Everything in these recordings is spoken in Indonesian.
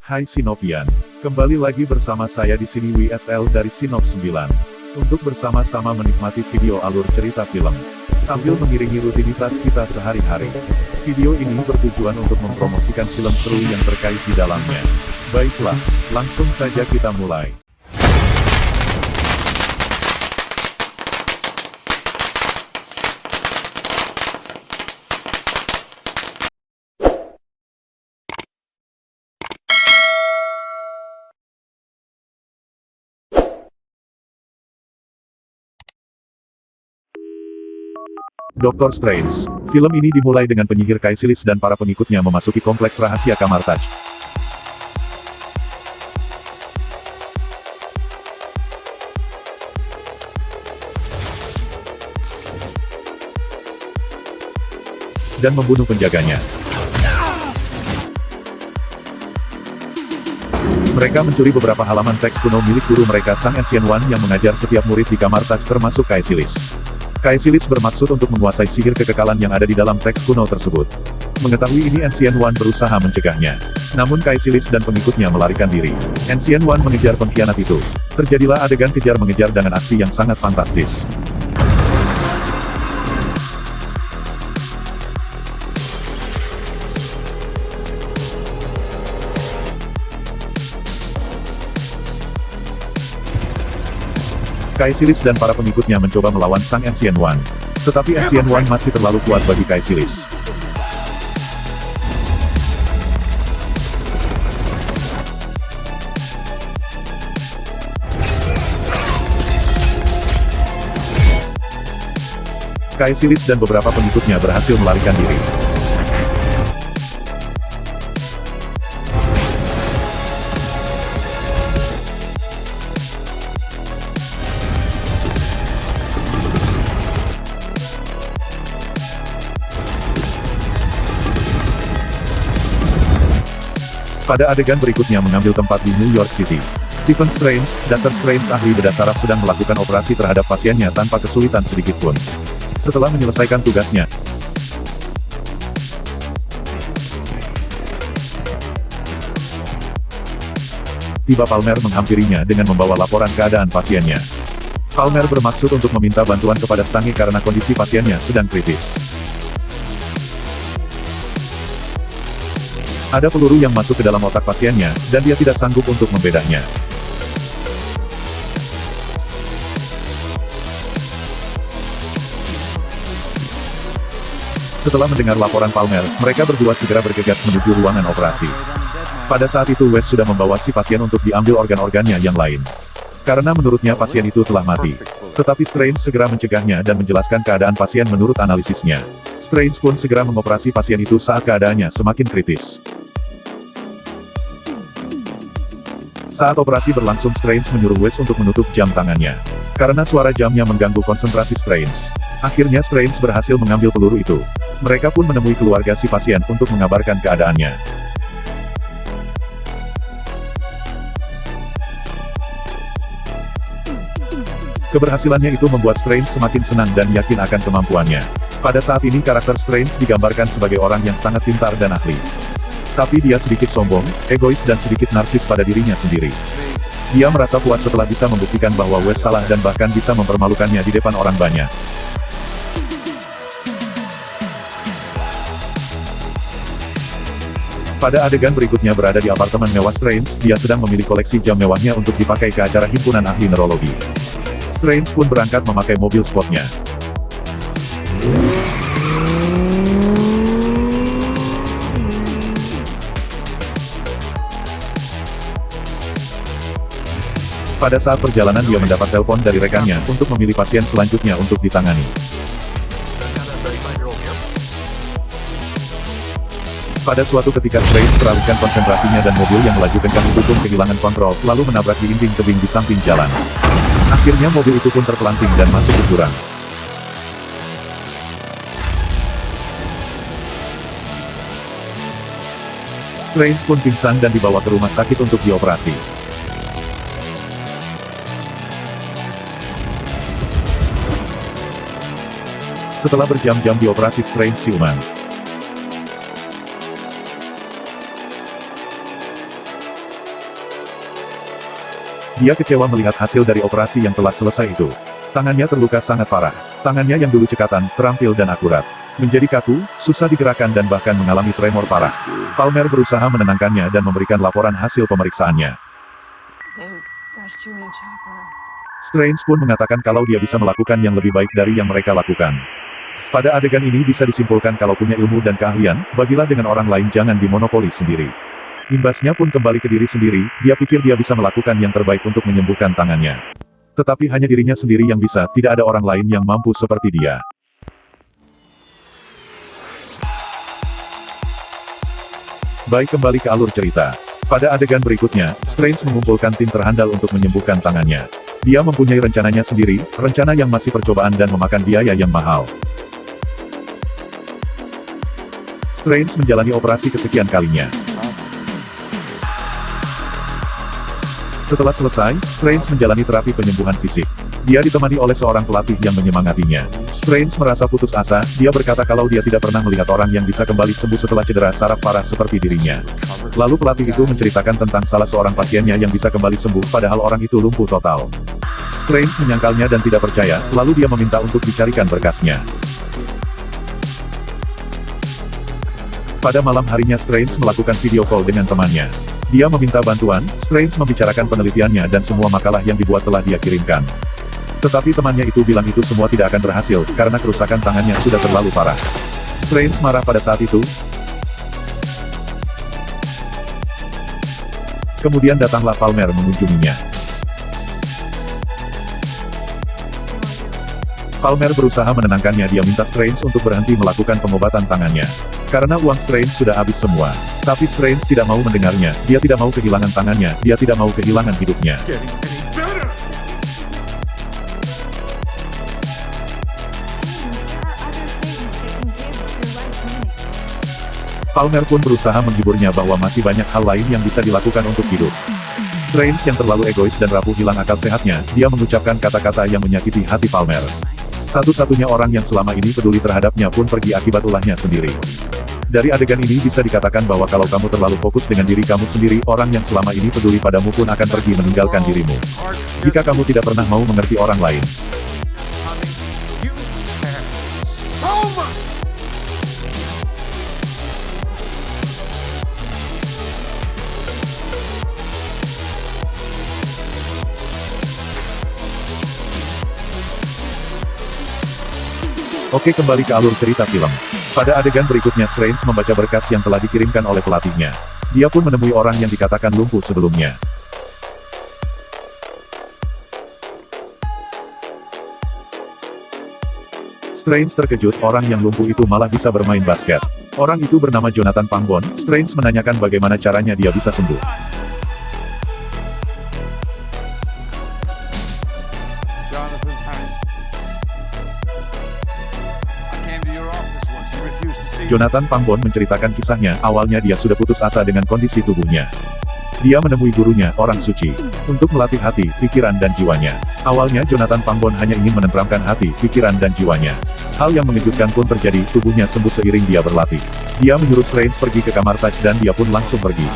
Hai Sinopian, kembali lagi bersama saya di sini WSL dari Sinop 9. Untuk bersama-sama menikmati video alur cerita film, sambil mengiringi rutinitas kita sehari-hari. Video ini bertujuan untuk mempromosikan film seru yang terkait di dalamnya. Baiklah, langsung saja kita mulai. Dr. Strange. Film ini dimulai dengan penyihir Kaisilis dan para pengikutnya memasuki kompleks rahasia Kamar Taj. Dan membunuh penjaganya. Mereka mencuri beberapa halaman teks kuno milik guru mereka Sang Ancient One yang mengajar setiap murid di Kamar Taj termasuk Kaisilis. Kaisilis bermaksud untuk menguasai sihir kekekalan yang ada di dalam teks kuno tersebut. Mengetahui ini Ancient One berusaha mencegahnya. Namun Kaisilis dan pengikutnya melarikan diri. Ancient One mengejar pengkhianat itu. Terjadilah adegan kejar mengejar dengan aksi yang sangat fantastis. Kaisilis dan para pengikutnya mencoba melawan Sang Ancient One. Tetapi Ancient One masih terlalu kuat bagi Kaisilis. Kaisilis dan beberapa pengikutnya berhasil melarikan diri. Pada adegan berikutnya mengambil tempat di New York City. Stephen Strange, Dr. Strange ahli bedah saraf sedang melakukan operasi terhadap pasiennya tanpa kesulitan sedikitpun. Setelah menyelesaikan tugasnya, tiba Palmer menghampirinya dengan membawa laporan keadaan pasiennya. Palmer bermaksud untuk meminta bantuan kepada Stanley karena kondisi pasiennya sedang kritis. Ada peluru yang masuk ke dalam otak pasiennya, dan dia tidak sanggup untuk membedanya. Setelah mendengar laporan Palmer, mereka berdua segera bergegas menuju ruangan operasi. Pada saat itu Wes sudah membawa si pasien untuk diambil organ-organnya yang lain. Karena menurutnya pasien itu telah mati. Tetapi Strange segera mencegahnya dan menjelaskan keadaan pasien menurut analisisnya. Strange pun segera mengoperasi pasien itu saat keadaannya semakin kritis. Saat operasi berlangsung Strange menyuruh Wes untuk menutup jam tangannya. Karena suara jamnya mengganggu konsentrasi Strange. Akhirnya Strange berhasil mengambil peluru itu. Mereka pun menemui keluarga si pasien untuk mengabarkan keadaannya. Keberhasilannya itu membuat Strange semakin senang dan yakin akan kemampuannya. Pada saat ini karakter Strange digambarkan sebagai orang yang sangat pintar dan ahli. Tapi dia sedikit sombong, egois dan sedikit narsis pada dirinya sendiri. Dia merasa puas setelah bisa membuktikan bahwa Wes salah dan bahkan bisa mempermalukannya di depan orang banyak. Pada adegan berikutnya berada di apartemen mewah Strange, dia sedang memilih koleksi jam mewahnya untuk dipakai ke acara himpunan ahli neurologi. Strange pun berangkat memakai mobil sportnya. Pada saat perjalanan dia mendapat telepon dari rekannya untuk memilih pasien selanjutnya untuk ditangani. Pada suatu ketika Strange teralihkan konsentrasinya dan mobil yang melaju kencang itu pun kehilangan kontrol, lalu menabrak dinding tebing di samping jalan. Akhirnya mobil itu pun terpelanting dan masuk ke jurang. Strange pun pingsan dan dibawa ke rumah sakit untuk dioperasi. Setelah berjam-jam dioperasi Strange, siuman. Dia kecewa melihat hasil dari operasi yang telah selesai itu. Tangannya terluka sangat parah. Tangannya yang dulu cekatan, terampil dan akurat, menjadi kaku, susah digerakkan dan bahkan mengalami tremor parah. Palmer berusaha menenangkannya dan memberikan laporan hasil pemeriksaannya. Strange pun mengatakan kalau dia bisa melakukan yang lebih baik dari yang mereka lakukan. Pada adegan ini bisa disimpulkan kalau punya ilmu dan keahlian, bagilah dengan orang lain, jangan dimonopoli sendiri. Imbasnya pun kembali ke diri sendiri, dia pikir dia bisa melakukan yang terbaik untuk menyembuhkan tangannya. Tetapi hanya dirinya sendiri yang bisa, tidak ada orang lain yang mampu seperti dia. Baik, kembali ke alur cerita. Pada adegan berikutnya, Strange mengumpulkan tim terhandal untuk menyembuhkan tangannya. Dia mempunyai rencananya sendiri, rencana yang masih percobaan dan memakan biaya yang mahal. Strange menjalani operasi kesekian kalinya. Setelah selesai, Strange menjalani terapi penyembuhan fisik. Dia ditemani oleh seorang pelatih yang menyemangatinya. Strange merasa putus asa, dia berkata kalau dia tidak pernah melihat orang yang bisa kembali sembuh setelah cedera saraf parah seperti dirinya. Lalu pelatih itu menceritakan tentang salah seorang pasiennya yang bisa kembali sembuh padahal orang itu lumpuh total. Strange menyangkalnya dan tidak percaya, lalu dia meminta untuk dicarikan berkasnya. Pada malam harinya Strange melakukan video call dengan temannya. Dia meminta bantuan, Strange membicarakan penelitiannya dan semua makalah yang dibuat telah dia kirimkan. Tetapi temannya itu bilang itu semua tidak akan berhasil, karena kerusakan tangannya sudah terlalu parah. Strange marah pada saat itu. Kemudian datanglah Palmer mengunjunginya. Palmer berusaha menenangkannya, dia minta Strange untuk berhenti melakukan pengobatan tangannya. Karena uang Strange sudah habis semua. Tapi Strange tidak mau mendengarnya, dia tidak mau kehilangan tangannya, dia tidak mau kehilangan hidupnya. Palmer pun berusaha menghiburnya bahwa masih banyak hal lain yang bisa dilakukan untuk hidup. Strange yang terlalu egois dan rapuh hilang akal sehatnya, dia mengucapkan kata-kata yang menyakiti hati Palmer. Satu-satunya orang yang selama ini peduli terhadapnya pun pergi akibat ulahnya sendiri. Dari adegan ini bisa dikatakan bahwa kalau kamu terlalu fokus dengan diri kamu sendiri, orang yang selama ini peduli padamu pun akan pergi meninggalkan dirimu. Jika kamu tidak pernah mau mengerti orang lain. Oke, kembali ke alur cerita film. Pada adegan berikutnya Strange membaca berkas yang telah dikirimkan oleh pelatihnya. Dia pun menemui orang yang dikatakan lumpuh sebelumnya. Strange terkejut, orang yang lumpuh itu malah bisa bermain basket. Orang itu bernama Jonathan Pangbon. Strange menanyakan bagaimana caranya dia bisa sembuh. Jonathan Pangbon menceritakan kisahnya, awalnya dia sudah putus asa dengan kondisi tubuhnya. Dia menemui gurunya, orang suci, untuk melatih hati, pikiran dan jiwanya. Awalnya Jonathan Pangbon hanya ingin menenteramkan hati, pikiran dan jiwanya. Hal yang mengejutkan pun terjadi, tubuhnya sembuh seiring dia berlatih. Dia menyuruh Strange pergi ke kamar Taj dan dia pun langsung pergi.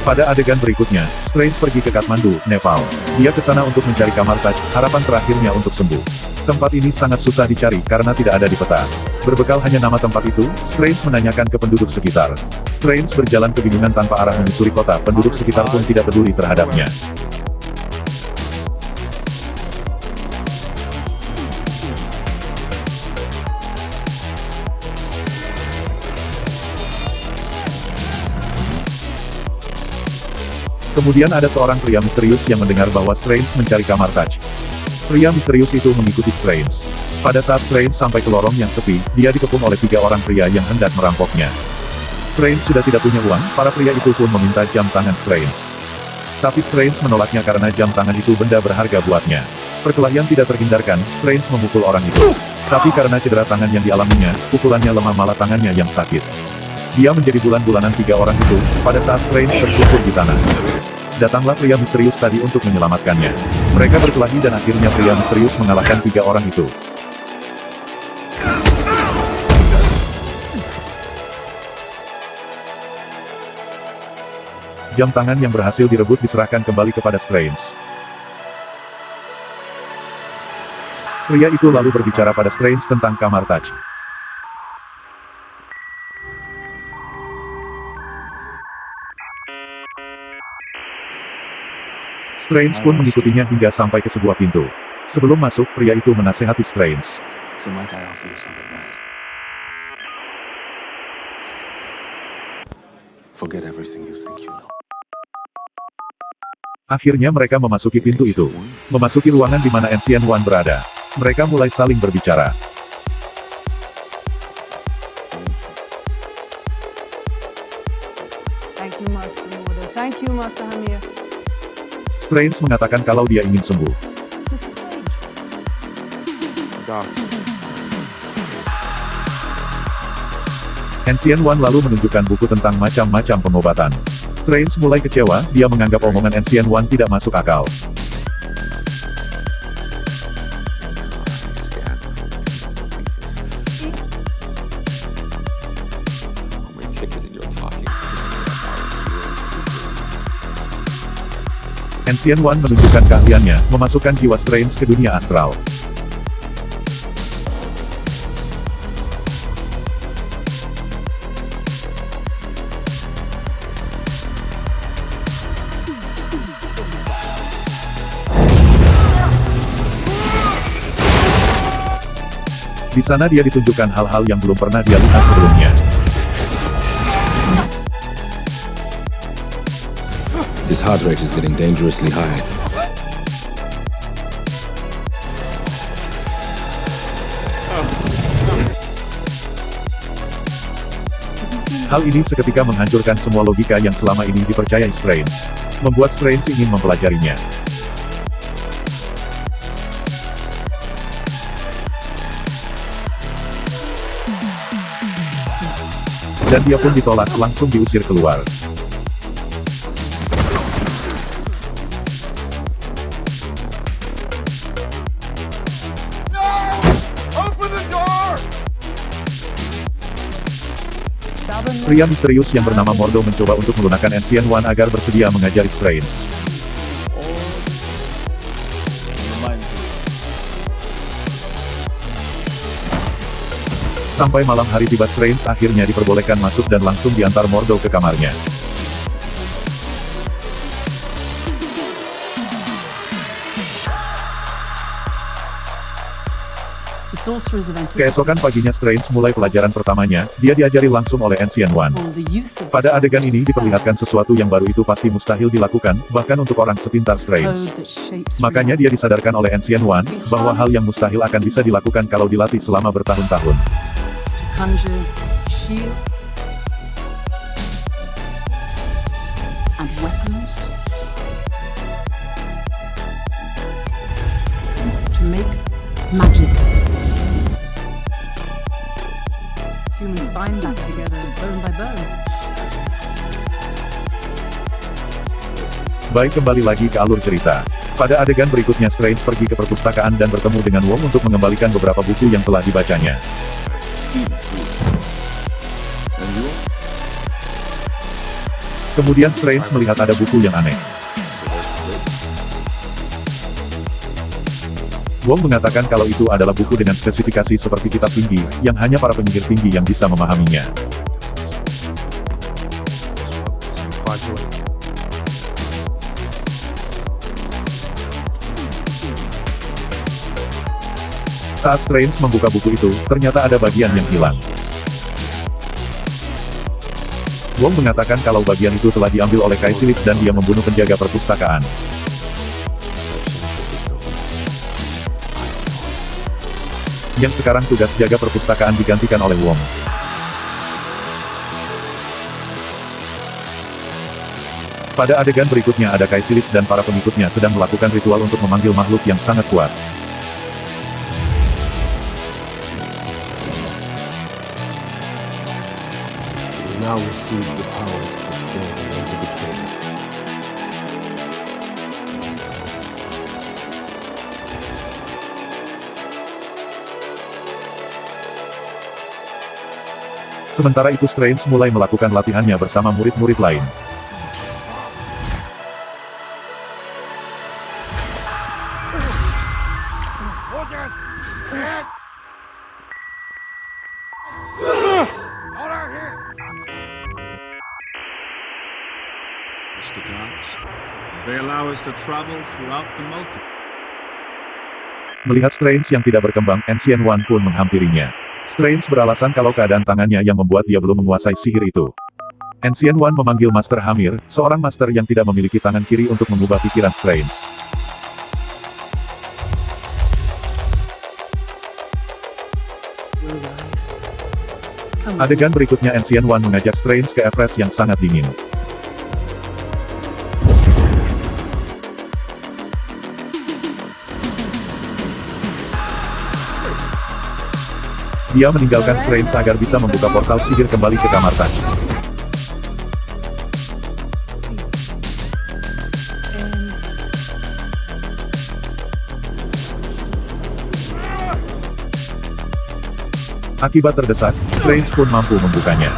Pada adegan berikutnya, Strange pergi ke Kathmandu, Nepal. Dia ke sana untuk mencari kamar Taj, harapan terakhirnya untuk sembuh. Tempat ini sangat susah dicari karena tidak ada di peta. Berbekal hanya nama tempat itu, Strange menanyakan ke penduduk sekitar. Strange berjalan kebingungan tanpa arah menyusuri kota, penduduk sekitar pun tidak peduli terhadapnya. Kemudian ada seorang pria misterius yang mendengar bahwa Strange mencari kamar Taj. Pria misterius itu mengikuti Strange. Pada saat Strange sampai ke lorong yang sepi, dia dikepung oleh 3 orang pria yang hendak merampoknya. Strange sudah tidak punya uang, para pria itu pun meminta jam tangan Strange. Tapi Strange menolaknya karena jam tangan itu benda berharga buatnya. Perkelahian tidak terhindarkan, Strange memukul orang itu. Tapi karena cedera tangan yang dialaminya, pukulannya lemah malah tangannya yang sakit. Dia menjadi bulan-bulanan 3 orang itu, pada saat Strange tersungkur di tanah. Datanglah pria misterius tadi untuk menyelamatkannya. Mereka berkelahi dan akhirnya pria misterius mengalahkan 3 orang itu. Jam tangan yang berhasil direbut diserahkan kembali kepada Strange. Pria itu lalu berbicara pada Strange tentang kamar Touch. Strange pun mengikutinya hingga sampai ke sebuah pintu. Sebelum masuk, pria itu menasehati Strange. So might I offer you some advice? Forget everything you think you know. Akhirnya mereka memasuki pintu itu. Memasuki ruangan di mana Ancient One berada. Mereka mulai saling berbicara. Thank you, Master Mordo. Thank you, Master Hamir. Strange mengatakan kalau dia ingin sembuh. Mr. Strange. Doctor. Ancient One lalu menunjukkan buku tentang macam-macam pengobatan. Strange mulai kecewa, dia menganggap omongan Ancient One tidak masuk akal. Ancient One menunjukkan keahliannya, memasukkan jiwa Strange ke dunia astral. Di sana dia ditunjukkan hal-hal yang belum pernah dia lihat sebelumnya. His heart rate is getting dangerously high. Hal ini seketika menghancurkan semua logika yang selama ini dipercayai Strange. Membuat Strange ingin mempelajarinya. Dan dia pun ditolak, langsung diusir keluar. Pria misterius yang bernama Mordo mencoba untuk melunakkan Ancient One agar bersedia mengajari Strange. Sampai malam hari tiba Strange akhirnya diperbolehkan masuk dan langsung diantar Mordo ke kamarnya. Keesokan paginya Strange mulai pelajaran pertamanya, dia diajari langsung oleh Ancient One. Pada adegan ini diperlihatkan sesuatu yang baru itu pasti mustahil dilakukan, bahkan untuk orang sepintar Strange. Makanya dia disadarkan oleh Ancient One, bahwa hal yang mustahil akan bisa dilakukan kalau dilatih selama bertahun-tahun. Conjure shield and weapons to make magic. Human spine back together, bone by bone. Baik, kembali lagi ke alur cerita. Pada adegan berikutnya Strange pergi ke perpustakaan dan bertemu dengan Wong untuk mengembalikan beberapa buku yang telah dibacanya. Kemudian Strange melihat ada buku yang aneh. Wong mengatakan kalau itu adalah buku dengan spesifikasi seperti kitab tinggi, yang hanya para penyihir tinggi yang bisa memahaminya. Saat Strange membuka buku itu, ternyata ada bagian yang hilang. Wong mengatakan kalau bagian itu telah diambil oleh Caesilis dan dia membunuh penjaga perpustakaan. Yang sekarang tugas jaga perpustakaan digantikan oleh Wong. Pada adegan berikutnya ada Caesilis dan para pengikutnya sedang melakukan ritual untuk memanggil makhluk yang sangat kuat. Now receive the power to destroy the world of betrayal. Sementara itu Strange mulai melakukan latihannya bersama murid-murid lain. Mr. Guards. They allow us to travel throughout the multiverse. Melihat Strange yang tidak berkembang, Ancient One pun menghampirinya. Strange beralasan kalau keadaan tangannya yang membuat dia belum menguasai sihir itu. Ancient One memanggil Master Hamir, seorang master yang tidak memiliki tangan kiri untuk mengubah pikiran Strange. Adegan berikutnya Ancient One mengajak Strange ke Everest yang sangat dingin. Dia meninggalkan Strange agar bisa membuka portal sihir kembali ke kamar Taj. Akibat terdesak, Strange pun mampu membukanya.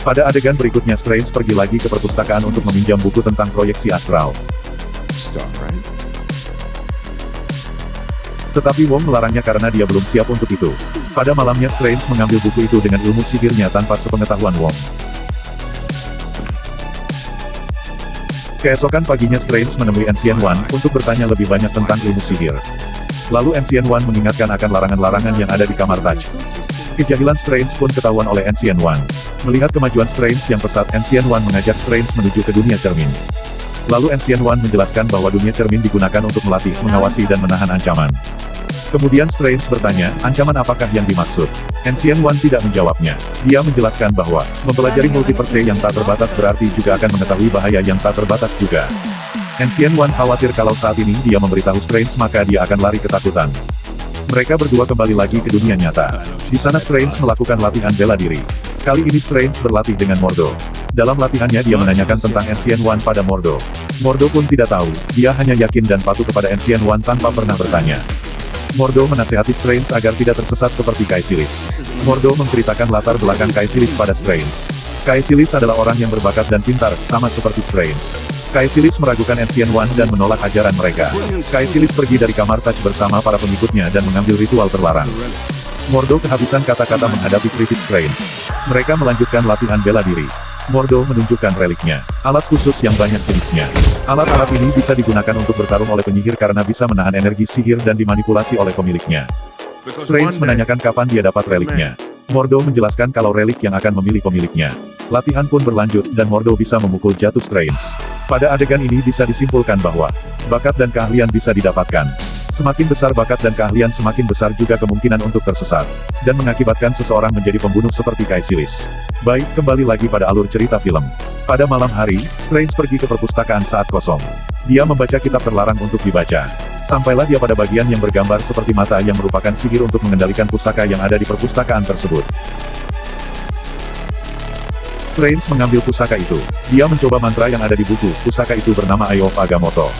Pada adegan berikutnya Strange pergi lagi ke perpustakaan untuk meminjam buku tentang proyeksi astral. Stop, right? Tetapi Wong melarangnya karena dia belum siap untuk itu. Pada malamnya Strange mengambil buku itu dengan ilmu sihirnya tanpa sepengetahuan Wong. Keesokan paginya Strange menemui Ancient One untuk bertanya lebih banyak tentang ilmu sihir. Lalu Ancient One mengingatkan akan larangan-larangan yang ada di kamar Taj. Kejahilan Strange pun ketahuan oleh Ancient One. Melihat kemajuan Strange yang pesat, Ancient One mengajak Strange menuju ke dunia cermin. Lalu Ancient One menjelaskan bahwa dunia cermin digunakan untuk melatih, mengawasi dan menahan ancaman. Kemudian Strange bertanya, ancaman apakah yang dimaksud? Ancient One tidak menjawabnya. Dia menjelaskan bahwa, mempelajari multiverse yang tak terbatas berarti juga akan mengetahui bahaya yang tak terbatas juga. Ancient One khawatir kalau saat ini dia memberitahu Strange maka dia akan lari ketakutan. Mereka berdua kembali lagi ke dunia nyata. Di sana Strange melakukan latihan bela diri. Kali ini Strange berlatih dengan Mordo. Dalam latihannya dia menanyakan tentang Ancient One pada Mordo. Mordo pun tidak tahu, dia hanya yakin dan patuh kepada Ancient One tanpa pernah bertanya. Mordo menasehati Strange agar tidak tersesat seperti Kaesilis. Mordo menceritakan latar belakang Kaesilis pada Strange. Kaesilis adalah orang yang berbakat dan pintar, sama seperti Strange. Kaesilis meragukan Ancient One dan menolak ajaran mereka. Kaesilis pergi dari kamar Taj bersama para pengikutnya dan mengambil ritual terlarang. Mordo kehabisan kata-kata menghadapi kritis Strange. Mereka melanjutkan latihan bela diri. Mordo menunjukkan reliknya, alat khusus yang banyak jenisnya. Alat-alat ini bisa digunakan untuk bertarung oleh penyihir karena bisa menahan energi sihir dan dimanipulasi oleh pemiliknya. Strange menanyakan kapan dia dapat reliknya. Mordo menjelaskan kalau relik yang akan memilih pemiliknya. Latihan pun berlanjut dan Mordo bisa memukul jatuh Strange. Pada adegan ini bisa disimpulkan bahwa, bakat dan keahlian bisa didapatkan. Semakin besar bakat dan keahlian semakin besar juga kemungkinan untuk tersesat, dan mengakibatkan seseorang menjadi pembunuh seperti Kaesilis. Baik, kembali lagi pada alur cerita film. Pada malam hari, Strange pergi ke perpustakaan saat kosong. Dia membaca kitab terlarang untuk dibaca. Sampailah dia pada bagian yang bergambar seperti mata yang merupakan sihir untuk mengendalikan pusaka yang ada di perpustakaan tersebut. Strange mengambil pusaka itu. Dia mencoba mantra yang ada di buku. Pusaka itu bernama Eye of Agamotto.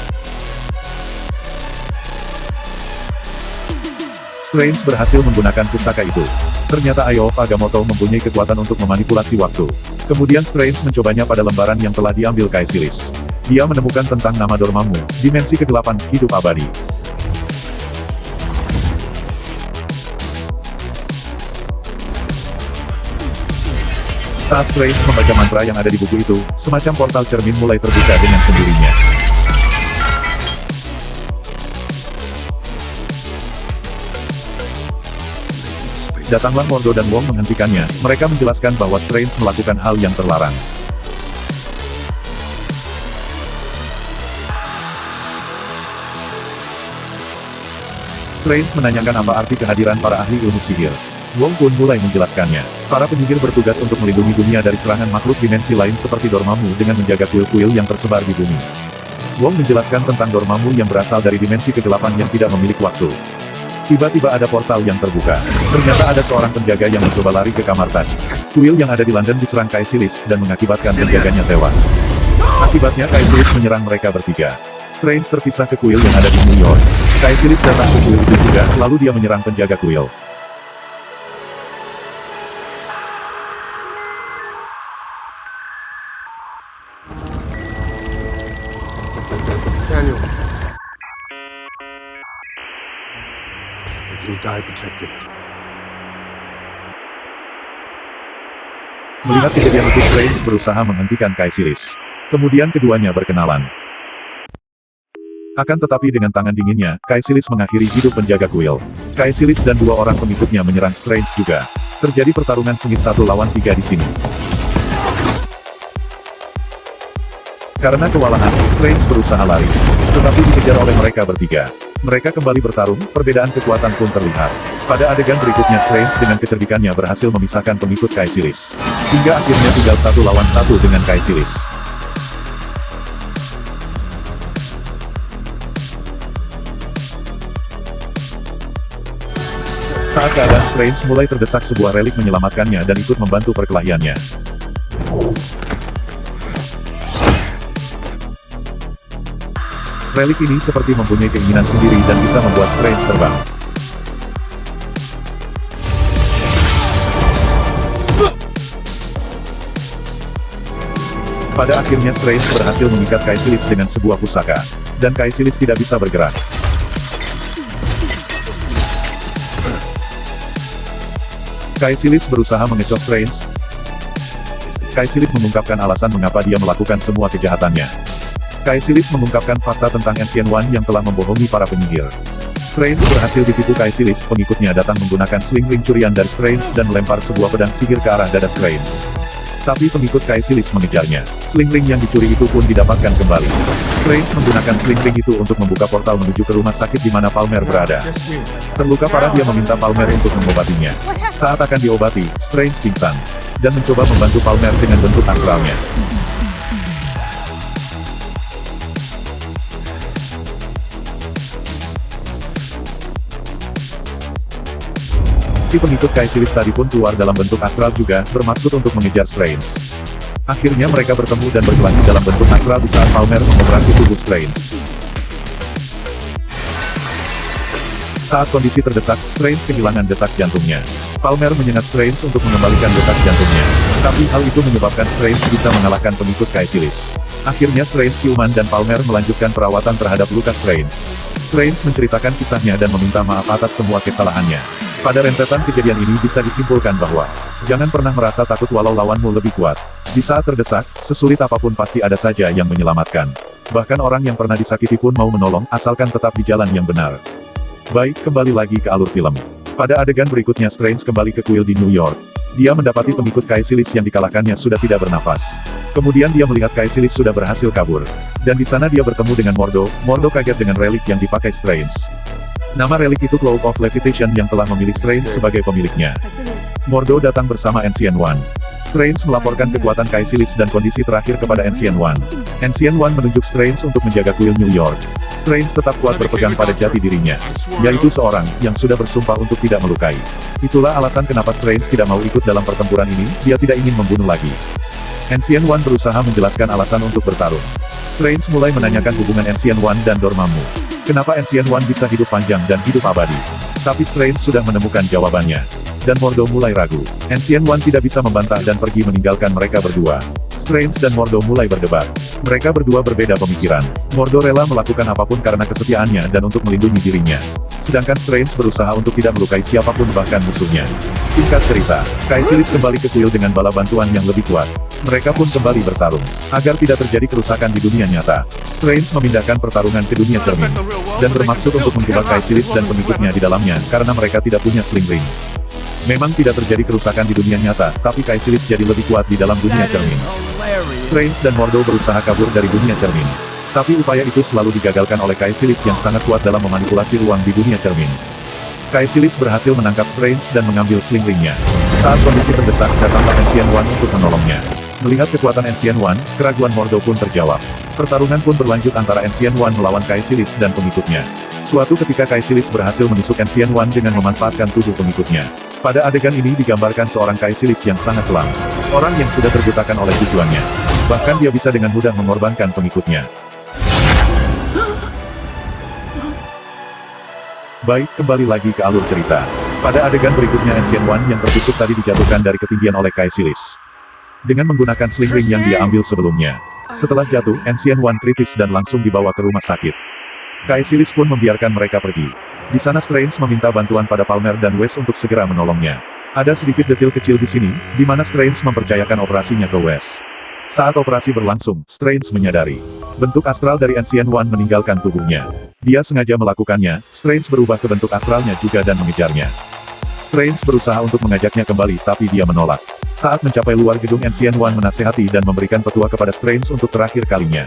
Strange berhasil menggunakan pusaka itu. Ternyata Eye of Agamotto mempunyai kekuatan untuk memanipulasi waktu. Kemudian Strange mencobanya pada lembaran yang telah diambil Kaesilis. Dia menemukan tentang nama Dormammu, dimensi kegelapan, hidup abadi. Saat Strange membaca mantra yang ada di buku itu, semacam portal cermin mulai terbuka dengan sendirinya. Datanglah Mordo dan Wong menghentikannya. Mereka menjelaskan bahwa Strange melakukan hal yang terlarang. Strange menanyakan apa arti kehadiran para ahli ilmu sihir. Wong pun mulai menjelaskannya. Para penyihir bertugas untuk melindungi dunia dari serangan makhluk dimensi lain seperti Dormammu dengan menjaga kuil-kuil yang tersebar di bumi. Wong menjelaskan tentang Dormammu yang berasal dari dimensi kegelapan yang tidak memiliki waktu. Tiba-tiba ada portal yang terbuka. Ternyata ada seorang penjaga yang mencoba lari ke kamar Taj. Kuil yang ada di London diserang Kaesilis dan mengakibatkan penjaganya tewas. Akibatnya Kaesilis menyerang mereka bertiga. Strange terpisah ke kuil yang ada di New York. Kaesilis datang ke kuil itu juga, lalu dia menyerang penjaga kuil. Daniel. You'll die protecting it. Melihat kejadian itu, Strange berusaha menghentikan Kaesilis. Kemudian keduanya berkenalan. Akan tetapi dengan tangan dinginnya, Kaesilis mengakhiri hidup penjaga kuil. Kaesilis dan 2 orang pengikutnya menyerang Strange juga. Terjadi pertarungan sengit 1 lawan 3 di sini. Karena kewalahan, Strange berusaha lari, tetapi dikejar oleh mereka bertiga. Mereka kembali bertarung, perbedaan kekuatan pun terlihat. Pada adegan berikutnya, Strange dengan kecerdikannya berhasil memisahkan pengikut Kaesilis. Hingga akhirnya tinggal 1 lawan 1 dengan Kaesilis. Saat keadaan Strange mulai terdesak, sebuah relik menyelamatkannya dan ikut membantu perkelahiannya. Relik ini seperti mempunyai keinginan sendiri dan bisa membuat Strange terbang. Pada akhirnya Strange berhasil mengikat Kaesilis dengan sebuah pusaka, dan Kaesilis tidak bisa bergerak. Kaesilis berusaha mengecoh Strange. Kaesilis mengungkapkan alasan mengapa dia melakukan semua kejahatannya. Kaesilis mengungkapkan fakta tentang Ancient One yang telah membohongi para penyihir. Strange berhasil ditipu Kaesilis, pengikutnya datang menggunakan sling ring curian dari Strange dan melempar sebuah pedang sihir ke arah dada Strange. Tapi pengikut Kaesilis mengejarnya. Sling ring yang dicuri itu pun didapatkan kembali. Strange menggunakan sling ring itu untuk membuka portal menuju ke rumah sakit di mana Palmer berada. Terluka parah, dia meminta Palmer untuk mengobatinya. Saat akan diobati, Strange pingsan, dan mencoba membantu Palmer dengan bentuk astralnya. Si pengikut Kaesilis tadi pun keluar dalam bentuk astral juga, bermaksud untuk mengejar Strange. Akhirnya mereka bertemu dan berkelahi dalam bentuk astral di saat Palmer mengoperasi tubuh Strange. Saat kondisi terdesak, Strange kehilangan detak jantungnya. Palmer menyengat Strange untuk mengembalikan detak jantungnya. Tapi hal itu menyebabkan Strange bisa mengalahkan pengikut Kaesilis. Akhirnya Strange siuman dan Palmer melanjutkan perawatan terhadap luka Strange. Strange menceritakan kisahnya dan meminta maaf atas semua kesalahannya. Pada rentetan kejadian ini bisa disimpulkan bahwa, jangan pernah merasa takut walau lawanmu lebih kuat. Di saat terdesak, sesulit apapun pasti ada saja yang menyelamatkan. Bahkan orang yang pernah disakiti pun mau menolong, asalkan tetap di jalan yang benar. Baik, kembali lagi ke alur film. Pada adegan berikutnya Strange kembali ke kuil di New York. Dia mendapati pengikut Kaesilis yang dikalahkannya sudah tidak bernafas. Kemudian dia melihat Kaesilis sudah berhasil kabur. Dan di sana dia bertemu dengan Mordo. Mordo kaget dengan relik yang dipakai Strange. Nama relik itu Cloak of Levitation yang telah memilih Strange sebagai pemiliknya. Mordo datang bersama Ancient One. Strange melaporkan kekuatan Kaesilis dan kondisi terakhir kepada Ancient One. Ancient One menunjuk Strange untuk menjaga kuil New York. Strange tetap kuat berpegang pada jati dirinya, yaitu seorang yang sudah bersumpah untuk tidak melukai. Itulah alasan kenapa Strange tidak mau ikut dalam pertempuran ini, dia tidak ingin membunuh lagi. Ancient One berusaha menjelaskan alasan untuk bertarung. Strange mulai menanyakan hubungan Ancient One dan Dormammu. Kenapa Ancient One bisa hidup panjang dan hidup abadi? Tapi Strange sudah menemukan jawabannya. Dan Mordo mulai ragu. Ancient One tidak bisa membantah dan pergi meninggalkan mereka berdua. Strange dan Mordo mulai berdebat. Mereka berdua berbeda pemikiran. Mordo rela melakukan apapun karena kesetiaannya dan untuk melindungi dirinya. Sedangkan Strange berusaha untuk tidak melukai siapapun bahkan musuhnya. Singkat cerita, Kaesilis kembali ke kuil dengan bala bantuan yang lebih kuat. Mereka pun kembali bertarung. Agar tidak terjadi kerusakan di dunia nyata, Strange memindahkan pertarungan ke dunia cermin. Dan bermaksud untuk menjebak Kaesilis dan pengikutnya di dalamnya, karena mereka tidak punya sling ring. Memang tidak terjadi kerusakan di dunia nyata, tapi Kaesilis jadi lebih kuat di dalam dunia cermin. Strange dan Mordo berusaha kabur dari dunia cermin. Tapi upaya itu selalu digagalkan oleh Kaesilis yang sangat kuat dalam memanipulasi ruang di dunia cermin. Kaesilis berhasil menangkap Strange dan mengambil sling ringnya. Saat kondisi terdesak, datanglah Ancient One untuk menolongnya. Melihat kekuatan Ancient One, keraguan Mordo pun terjawab. Pertarungan pun berlanjut antara Ancient One melawan Kaesilis dan pengikutnya. Suatu ketika Kaesilis berhasil menusuk Ancient One dengan memanfaatkan tubuh pengikutnya. Pada adegan ini digambarkan seorang Kaesilis yang sangat kelam. Orang yang sudah terbutakan oleh tujuannya. Bahkan dia bisa dengan mudah mengorbankan pengikutnya. Baik, kembali lagi ke alur cerita. Pada adegan berikutnya Ancient One yang tertusuk tadi dijatuhkan dari ketinggian oleh Kaesilis. Dengan menggunakan sling ring yang dia ambil sebelumnya. Setelah jatuh, Ancient One kritis dan langsung dibawa ke rumah sakit. Kaesilis pun membiarkan mereka pergi. Di sana Strange meminta bantuan pada Palmer dan Wes untuk segera menolongnya. Ada sedikit detil kecil di sini, di mana Strange mempercayakan operasinya ke Wes. Saat operasi berlangsung, Strange menyadari bentuk astral dari Ancient One meninggalkan tubuhnya. Dia sengaja melakukannya, Strange berubah ke bentuk astralnya juga dan mengejarnya. Strange berusaha untuk mengajaknya kembali tapi dia menolak. Saat mencapai luar gedung, Ancient One menasehati dan memberikan petua kepada Strange untuk terakhir kalinya.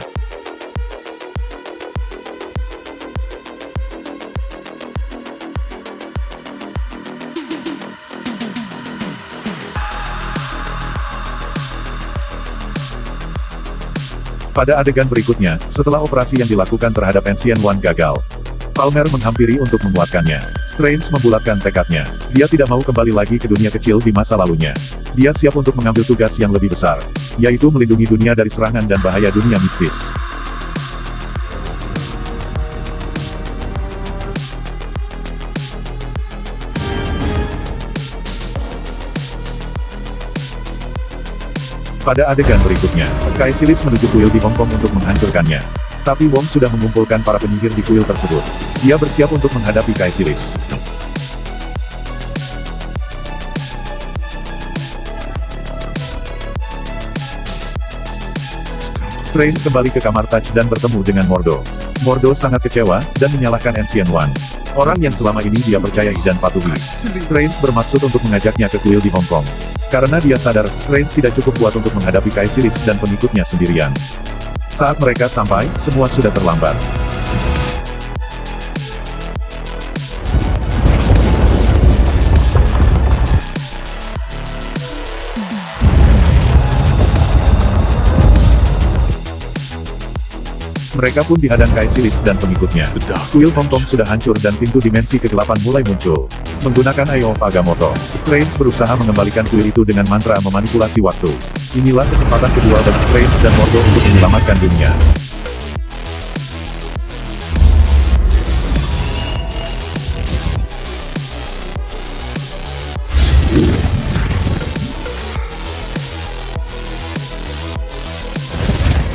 Pada adegan berikutnya, setelah operasi yang dilakukan terhadap Ancient One gagal, Palmer menghampiri untuk menguatkannya. Strange membulatkan tekadnya. Dia tidak mau kembali lagi ke dunia kecil di masa lalunya. Dia siap untuk mengambil tugas yang lebih besar, yaitu melindungi dunia dari serangan dan bahaya dunia mistis. Pada adegan berikutnya, Kaesilis menuju kuil di Hong Kong untuk menghancurkannya. Tapi Wong sudah mengumpulkan para penyihir di kuil tersebut. Dia bersiap untuk menghadapi Kaesilis. Strange kembali ke kamar Touch dan bertemu dengan Mordo. Mordo sangat kecewa, dan menyalahkan Ancient One. Orang yang selama ini dia percayai dan patuhi. Strange bermaksud untuk mengajaknya ke kuil di Hong Kong. Karena dia sadar, Strange tidak cukup kuat untuk menghadapi Kaesilis dan pengikutnya sendirian. Saat mereka sampai, semua sudah terlambat. Mereka pun dihadang Kaesilis dan pengikutnya. Kuil Hong Kong sudah hancur dan pintu dimensi kegelapan mulai muncul. Menggunakan Eye of Agamotto, Strange berusaha mengembalikan kuil itu dengan mantra memanipulasi waktu. Inilah kesempatan kedua bagi Strange dan Mordo untuk menyelamatkan dunia.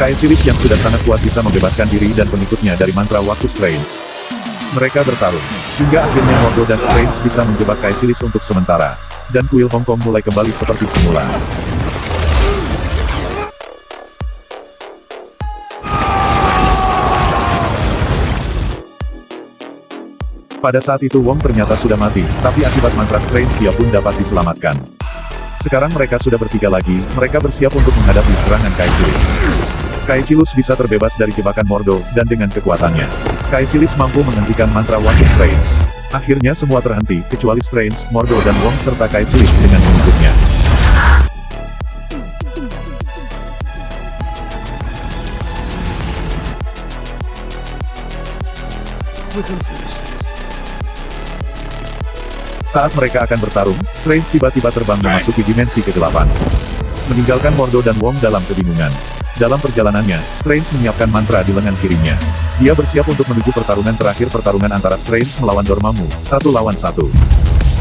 Kaesilis yang sudah sangat kuat bisa membebaskan diri dan pengikutnya dari mantra waktu Strange. Mereka bertarung, hingga akhirnya Mordo dan Strange bisa menjebak Kaesilis untuk sementara. Dan kuil Hong Kong mulai kembali seperti semula. Pada saat itu Wong ternyata sudah mati, tapi akibat mantra Strange dia pun dapat diselamatkan. Sekarang mereka sudah bertiga lagi, mereka bersiap untuk menghadapi serangan Kaesilis. Kaesilis bisa terbebas dari jebakan Mordo, dan dengan kekuatannya, Kaesilis mampu menghentikan mantra waktu Strange. Akhirnya semua terhenti, kecuali Strange, Mordo dan Wong serta Kaesilis dengan pengikutnya. Saat mereka akan bertarung, Strange tiba-tiba terbang memasuki dimensi kegelapan, meninggalkan Mordo dan Wong dalam kebingungan. Dalam perjalanannya, Strange menyiapkan mantra di lengan kirinya. Dia bersiap untuk menuju pertarungan terakhir, pertarungan antara Strange melawan Dormammu, 1 lawan 1.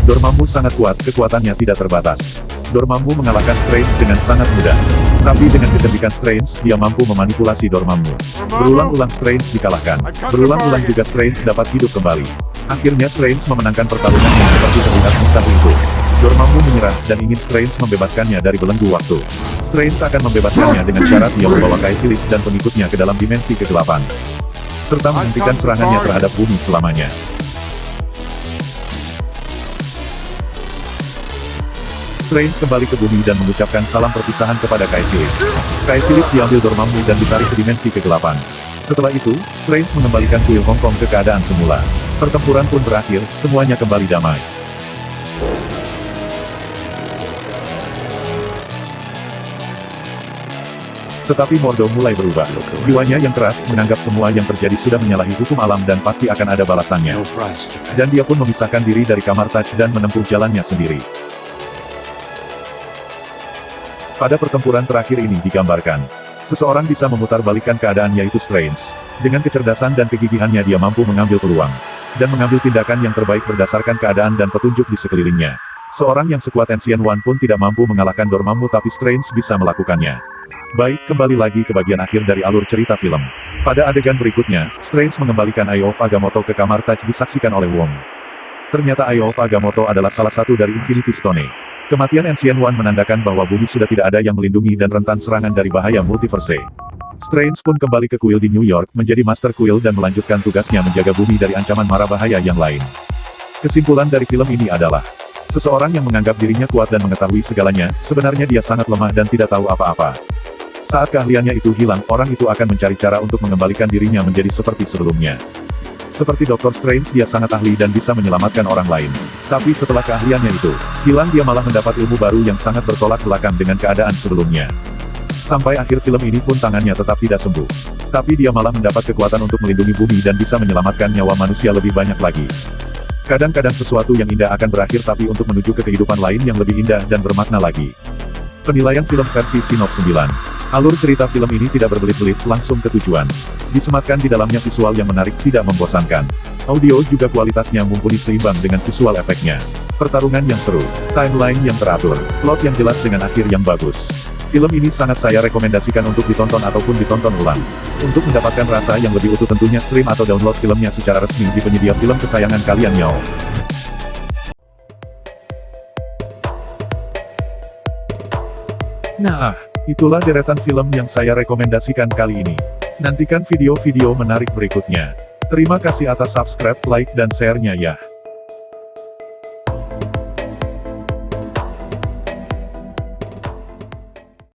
Dormammu sangat kuat, kekuatannya tidak terbatas. Dormammu mengalahkan Strange dengan sangat mudah. Tapi dengan kecerdikan Strange, dia mampu memanipulasi Dormammu. Berulang-ulang Strange dikalahkan. Berulang-ulang juga Strange dapat hidup kembali. Akhirnya Strange memenangkan pertarungan yang seperti terlihat mustahil itu. Dormammu menyerah, dan ingin Strange membebaskannya dari belenggu waktu. Strange akan membebaskannya dengan syarat dia membawa Kaesilis dan pengikutnya ke dalam dimensi kegelapan, serta menghentikan serangannya terhadap bumi selamanya. Strange kembali ke bumi dan mengucapkan salam perpisahan kepada Kaesilis. Kaesilis diambil Dormammu dan ditarik ke dimensi kegelapan. Setelah itu, Strange mengembalikan kuil Hong Kong ke keadaan semula. Pertempuran pun berakhir, semuanya kembali damai. Tetapi Mordo mulai berubah. Jiwanya yang keras menganggap semua yang terjadi sudah menyalahi hukum alam dan pasti akan ada balasannya. Dan dia pun memisahkan diri dari kamar Touch dan menempuh jalannya sendiri. Pada pertempuran terakhir ini digambarkan, seseorang bisa memutarbalikkan keadaan yaitu Strange. Dengan kecerdasan dan kegigihannya dia mampu mengambil peluang, dan mengambil tindakan yang terbaik berdasarkan keadaan dan petunjuk di sekelilingnya. Seorang yang sekuat Ancient One pun tidak mampu mengalahkan Dormammu tapi Strange bisa melakukannya. Baik, kembali lagi ke bagian akhir dari alur cerita film. Pada adegan berikutnya, Strange mengembalikan Eye of Agamotto ke kamar Touch disaksikan oleh Wong. Ternyata Eye of Agamotto adalah salah satu dari Infinity Stone. Kematian Ancient One menandakan bahwa bumi sudah tidak ada yang melindungi dan rentan serangan dari bahaya multiverse. Strange pun kembali ke kuil di New York menjadi Master Kuil dan melanjutkan tugasnya menjaga bumi dari ancaman mara bahaya yang lain. Kesimpulan dari film ini adalah, seseorang yang menganggap dirinya kuat dan mengetahui segalanya, sebenarnya dia sangat lemah dan tidak tahu apa-apa. Saat keahliannya itu hilang, orang itu akan mencari cara untuk mengembalikan dirinya menjadi seperti sebelumnya. Seperti Dr. Strange, dia sangat ahli dan bisa menyelamatkan orang lain. Tapi setelah keahliannya itu hilang, dia malah mendapat ilmu baru yang sangat bertolak belakang dengan keadaan sebelumnya. Sampai akhir film ini pun tangannya tetap tidak sembuh. Tapi dia malah mendapat kekuatan untuk melindungi bumi dan bisa menyelamatkan nyawa manusia lebih banyak lagi. Kadang-kadang sesuatu yang indah akan berakhir tapi untuk menuju ke kehidupan lain yang lebih indah dan bermakna lagi. Penilaian film versi Sinop 9. Alur cerita film ini tidak berbelit-belit, langsung ke tujuan. Disematkan di dalamnya visual yang menarik, tidak membosankan. Audio juga kualitasnya mumpuni seimbang dengan visual efeknya. Pertarungan yang seru, timeline yang teratur, plot yang jelas dengan akhir yang bagus. Film ini sangat saya rekomendasikan untuk ditonton ataupun ditonton ulang. Untuk mendapatkan rasa yang lebih utuh tentunya stream atau download filmnya secara resmi di penyedia film kesayangan kalian yo. Nah, itulah deretan film yang saya rekomendasikan kali ini. Nantikan video-video menarik berikutnya. Terima kasih atas subscribe, like dan share-nya ya.